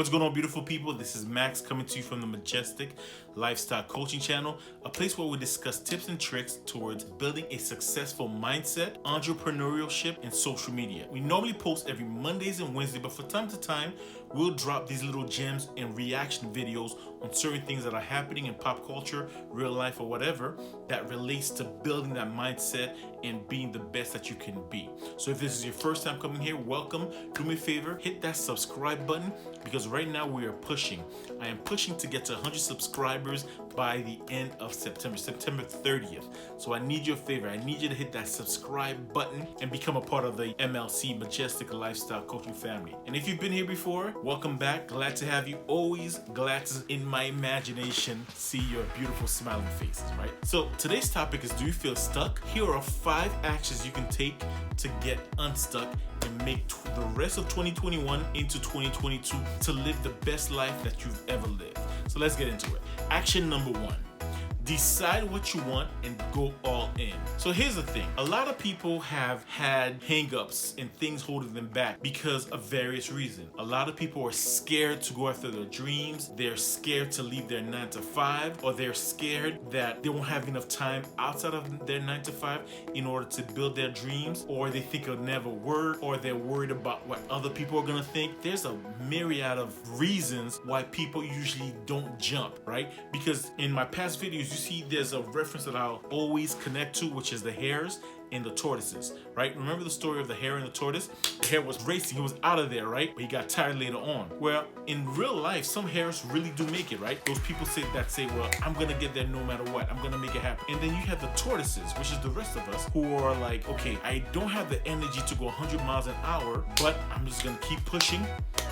What's going on, beautiful people? This is Max coming to you from the Majestic Lifestyle Coaching Channel, a place where we discuss tips and tricks towards building a successful mindset, entrepreneurship, and social media. We normally post every Mondays and Wednesdays, but from time to time, we'll drop these little gems and reaction videos on certain things that are happening in pop culture, real life, or whatever that relates to building that mindset and being the best that you can be. So if this is your first time coming here, welcome. Do me a favor, hit that subscribe button, because right now we are pushing. I am pushing to get to 100 subscribers by the end of September 30th. So I need your favor. I need you to hit that subscribe button and become a part of the MLC Majestic Lifestyle Coaching family. And if you've been here before, welcome back. Glad to have you. Always glad to, in my imagination, see your beautiful smiling faces, right? So today's topic is, do you feel stuck? Here are 5 actions you can take to get unstuck and make the rest of 2021 into 2022 to live the best life that you've ever lived. So let's get into it. Action number 1. Decide what you want and go all in. So here's the thing. A lot of people have had hang-ups and things holding them back because of various reasons. A lot of people are scared to go after their dreams. They're scared to leave their 9 to 5, or they're scared that they won't have enough time outside of their 9 to 5 in order to build their dreams, or they think it'll never work, or they're worried about what other people are gonna think. There's a myriad of reasons why people usually don't jump, right? Because in my past videos, you see there's a reference that I'll always connect to, which is the hares and the tortoises, right? Remember the story of the hare and the tortoise? The hare was racing, he was out of there, right? But he got tired later on. Well, in real life, some hares really do make it, right? Those people say, well, I'm gonna get there no matter what. I'm gonna make it happen. And then you have the tortoises, which is the rest of us, who are like, okay, I don't have the energy to go 100 miles an hour, but I'm just gonna keep pushing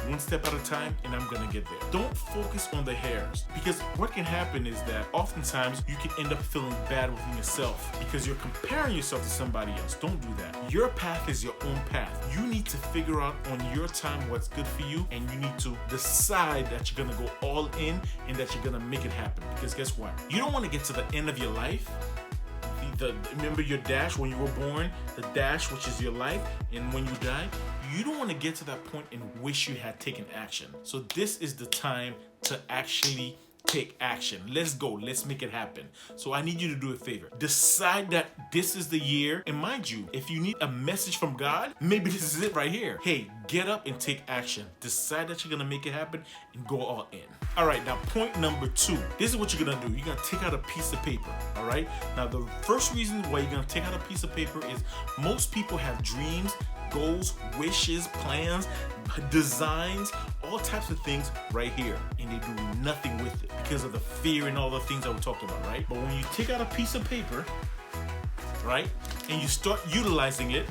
one step at a time, and I'm gonna get there. Don't focus on the hares, because what can happen is that oftentimes you can end up feeling bad within yourself because you're comparing yourself to somebody else. Don't do that. Your path is your own path. You need to figure out on your time what's good for you, and you need to decide that you're gonna go all in and that you're gonna make it happen. Because guess what? You don't want to get to the end of your life. Remember your dash when you were born, the dash, which is your life, and when you die, you don't want to get to that point and wish you had taken action. So this is the time to actually take action. Let's go. Let's make it happen. So I need you to do a favor. Decide that this is the year. And mind you, if you need a message from God, maybe this is it right here. Hey, get up and take action. Decide that you're going to make it happen and go all in. All right, now point number 2. This is what you're going to do. You're going to take out a piece of paper, all right? Now, the first reason why you're going to take out a piece of paper is most people have dreams, goals, wishes, plans, designs, all types of things right here, and they do nothing with it because of the fear and all the things that we talked about, right? But when you take out a piece of paper, right, and you start utilizing it,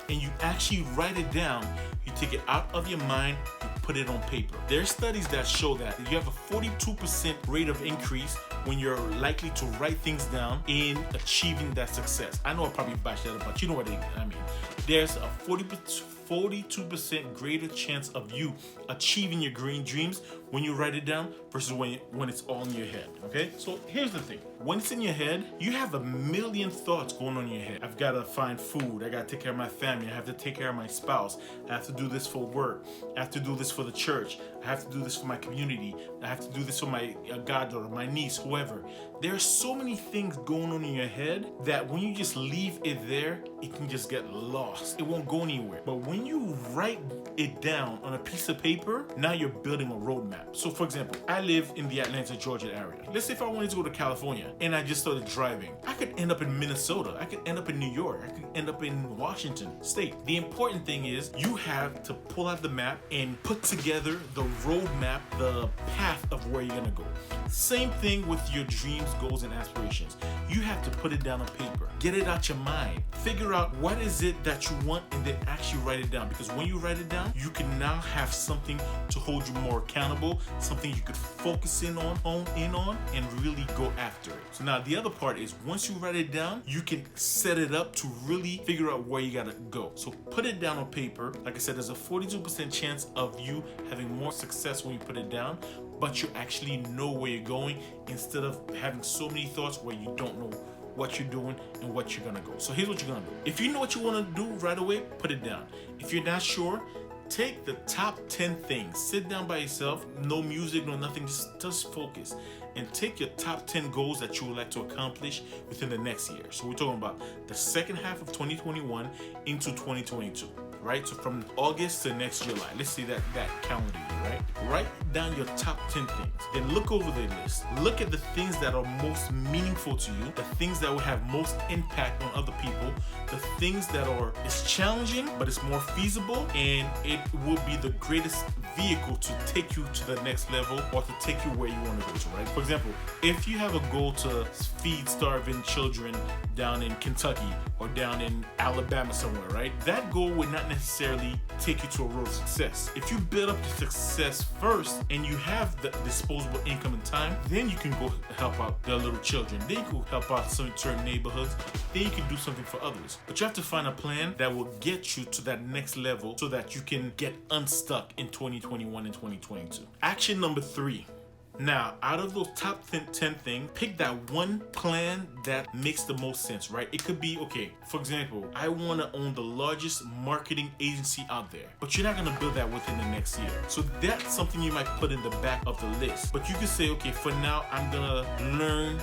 and you actually write it down, you take it out of your mind, you put it on paper. There are studies that show that you have a 42% rate of increase when you're likely to write things down in achieving that success. I know I probably bashed that up, but you know what I mean. There's a 42% greater chance of you achieving your green dreams when you write it down versus when it's all in your head, okay? So here's the thing. When it's in your head, you have a million thoughts going on in your head. I've got to find food. I got to take care of my family. I have to take care of my spouse. I have to do this for work. I have to do this for the church. I have to do this for my community. I have to do this for my goddaughter, my niece, whoever. There are so many things going on in your head that when you just leave it there, it can just get lost. It won't go anywhere. But when you write it down on a piece of paper, now you're building a roadmap. So for example, I live in the Atlanta, Georgia area. Let's say if I wanted to go to California and I just started driving, I could end up in Minnesota. I could end up in New York. I could end up in Washington State. The important thing is you have to pull out the map and put together the roadmap, the path of where you're gonna go. Same thing with your dreams, goals, and aspirations. You have to put it down on paper. Get it out your mind. Figure out what is it that you want and then actually write it down. Because when you write it down, you can now have something to hold you more accountable, something you could focus in on, hone in on, and really go after it. So now the other part is once you write it down, you can set it up to really figure out where you gotta go. So put it down on paper. Like I said, there's a 42% chance of you having more success when you put it down, but you actually know where you're going instead of having so many thoughts where you don't know what you're doing and what you're gonna go. So here's what you're gonna do. If you know what you wanna do right away, put it down. If you're not sure, Take the top 10 things. Sit down by yourself, no music, no nothing, just focus. And take your top 10 goals that you would like to accomplish within the next year. So we're talking about the second half of 2021 into 2022, right? So from August to next July, let's say that calendar year, right? Write down your top 10 things. Then look over the list. Look at the things that are most meaningful to you, the things that will have most impact on other people, the things that it's challenging, but it's more feasible, and it will be the greatest vehicle to take you to the next level or to take you where you want to go to, right? For example, if you have a goal to feed starving children down in Kentucky or down in Alabama somewhere, right? That goal would not necessarily take you to a road of success. If you build up your success first and you have the disposable income and time, then you can go help out the little children. Then you can help out some certain neighborhoods. Then you can do something for others. But you have to find a plan that will get you to that next level so that you can get unstuck in 2021 and 2022. Action number 3. Now, out of those top 10 things, pick that one plan that makes the most sense, right? It could be, okay, for example, I want to own the largest marketing agency out there, but you're not going to build that within the next year. So that's something you might put in the back of the list. But you could say, okay, for now, I'm going to learn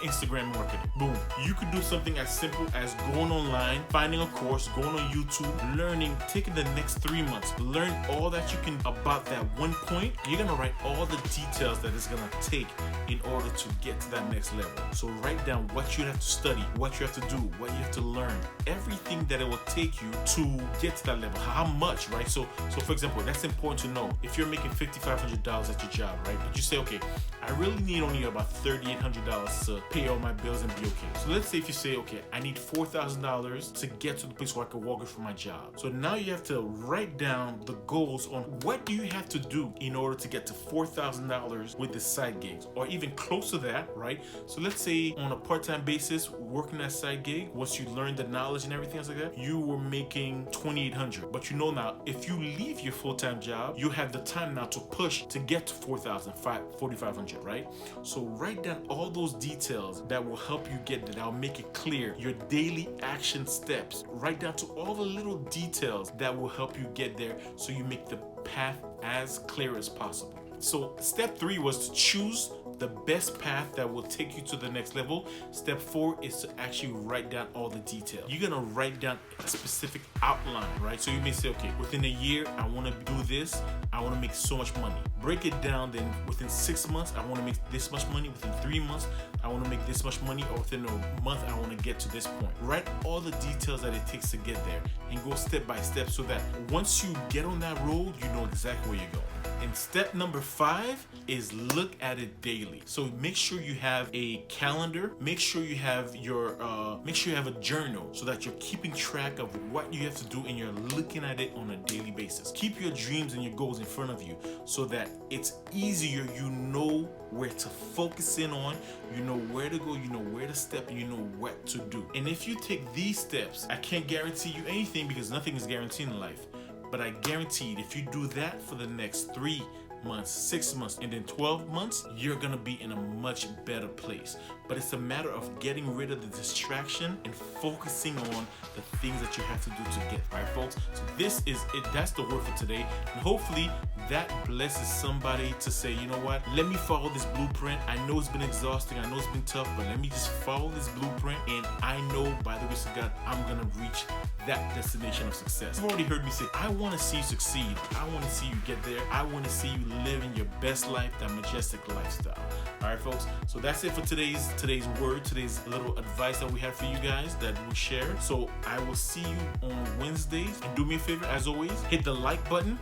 Instagram marketing. Boom. You could do something as simple as going online, finding a course, going on YouTube, learning, taking the next 3 months, learn all that you can about that one point. You're going to write all the details that it's going to take in order to get to that next level. So write down what you have to study, what you have to do, what you have to learn, everything that it will take you to get to that level. How much, right? So for example, that's important to know. If you're making $5,500 at your job, right? But you say, okay, I really need only about $3,800 to pay all my bills and be okay. So let's say if you say, okay, I need $4,000 to get to the place where I can walk away from my job. So now you have to write down the goals on what do you have to do in order to get to $4,000 with the side gigs, or even close to that, right? So let's say on a part-time basis, working that side gig, once you learn the knowledge and everything else like that, you were making $2,800. But you know now, if you leave your full-time job, you have the time now to push to get to $4,500, right? So write down all those details that will help you get there, that will make it clear, your daily action steps. Write down to all the little details that will help you get there so you make the path as clear as possible. So step 3 was to choose the best path that will take you to the next level. Step 4 is to actually write down all the details. You're gonna write down a specific outline, right? So you may say, okay, within a year, I wanna do this. I wanna make so much money. Break it down, then within 6 months, I wanna make this much money. Within 3 months, I wanna make this much money. Or within a month, I wanna get to this point. Write all the details that it takes to get there and go step by step so that once you get on that road, you know exactly where you're going. And step number 5 is look at it daily. So make sure you have a calendar. Make sure you have a journal so that you're keeping track of what you have to do and you're looking at it on a daily basis. Keep your dreams and your goals in front of you so that it's easier. You know where to focus in on, you know where to go, you know where to step, and you know what to do. And if you take these steps, I can't guarantee you anything because nothing is guaranteed in life. But I guarantee if you do that for the next 3 months, 6 months, and then 12 months, you're gonna be in a much better place. But it's a matter of getting rid of the distraction and focusing on the things that you have to do to get. All right, folks? So this is it. That's the word for today. And hopefully that blesses somebody to say, you know what? Let me follow this blueprint. I know it's been exhausting. I know it's been tough, but let me just follow this blueprint. And I know by the grace of God, I'm gonna reach that destination of success. You've already heard me say, I want to see you succeed. I want to see you get there. I want to see you living your best life, that majestic lifestyle. All right, folks. So that's it for today's word, today's little advice that we have for you guys that we share. So I will see you on Wednesdays. And do me a favor, as always, hit the like button.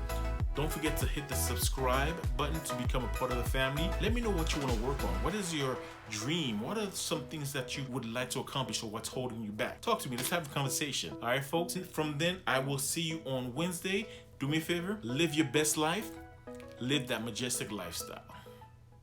Don't forget to hit the subscribe button to become a part of the family. Let me know what you want to work on. What is your dream? What are some things that you would like to accomplish or what's holding you back? Talk to me. Let's have a conversation. All right, folks. From then, I will see you on Wednesday. Do me a favor. Live your best life. Live that majestic lifestyle.